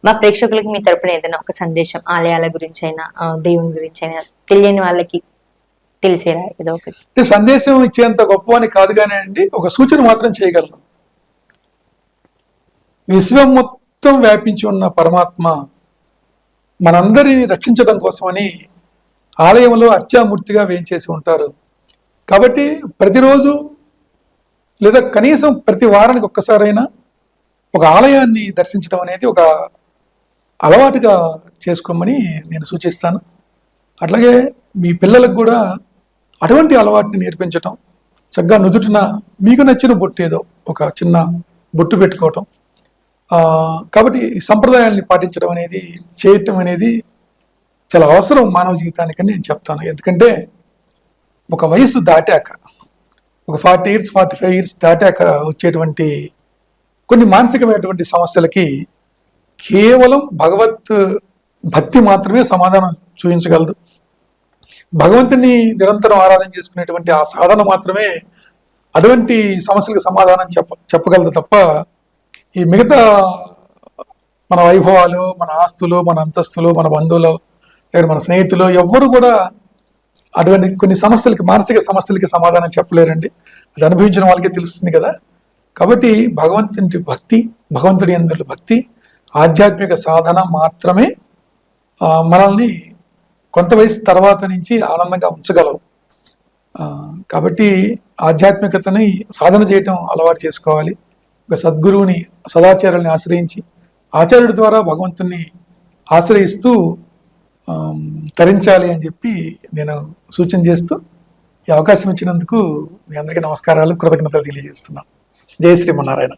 మా ప్రేక్షకులకి మీ తరపున ఏదైనా ఒక సందేశం ఆలయాల గురించి అయినా దేవుని గురించి అయినా తెలియని వాళ్ళకి తెలిసేలా ఏదో ఒకటి. అంటే సందేశం ఇచ్చేంత గొప్పవని కాదు కానీ అండి, ఒక సూచన మాత్రం చేయగలను. విశ్వం మొత్తం వ్యాపించి ఉన్న పరమాత్మ మనందరిని రక్షించడం కోసమని ఆలయంలో అర్చామూర్తిగా వేయించేసి ఉంటారు. కాబట్టి ప్రతిరోజు లేదా కనీసం ప్రతి వారానికి ఒక్కసారైనా ఒక ఆలయాన్ని దర్శించడం అనేది ఒక అలవాటుగా చేసుకోమని నేను సూచిస్తాను. అట్లాగే మీ పిల్లలకు కూడా అటువంటి అలవాటుని నేర్పించటం, చక్కగా నుదుటిన మీకు నచ్చిన బొట్టు ఏదో ఒక చిన్న బొట్టు పెట్టుకోవటం. కాబట్టి ఈ సంప్రదాయాల్ని పాటించడం అనేది, చేయటం అనేది చాలా అవసరం మానవ జీవితానికని నేను చెప్తాను. ఎందుకంటే ఒక వయసు దాటాక, ఒక 40 years 45 years దాటాక వచ్చేటువంటి కొన్ని మానసికమైనటువంటి సమస్యలకి కేవలం భగవత్ భక్తి మాత్రమే సమాధానం చూపించగలదు. భగవంతుని నిరంతరం ఆరాధన చేసుకునేటువంటి ఆ సాధన మాత్రమే అటువంటి సమస్యలకు సమాధానం చెప్పగలదు తప్ప ఈ మిగతా మన వైభవాలు, మన ఆస్తులు, మన అంతస్తులు, మన బంధువులు లేదా మన స్నేహితులు ఎవ్వరు కూడా అటువంటి కొన్ని సమస్యలకి, మానసిక సమస్యలకి సమాధానం చెప్పలేరండి. అది అనుభవించిన వాళ్ళకే తెలుస్తుంది కదా. కాబట్టి భగవంతుని భక్తి, భగవంతుడి యందు భక్తి, ఆధ్యాత్మిక సాధన మాత్రమే మనల్ని కొంత వయసు తర్వాత నుంచి ఆనందంగా ఉంచగలవు. కాబట్టి ఆధ్యాత్మికతని సాధన చేయటం అలవాటు చేసుకోవాలి. ఒక సద్గురువుని, సదాచార్యుల్ని ఆశ్రయించి ఆచార్యుడి ద్వారా భగవంతుని ఆశ్రయిస్తూ తరించాలి అని చెప్పి నేను సూచన చేస్తూ ఈ అవకాశం ఇచ్చినందుకు మీ అందరికీ నమస్కారాలు, కృతజ్ఞతలు తెలియజేస్తున్నాను. జై శ్రీమన్నారాయణ.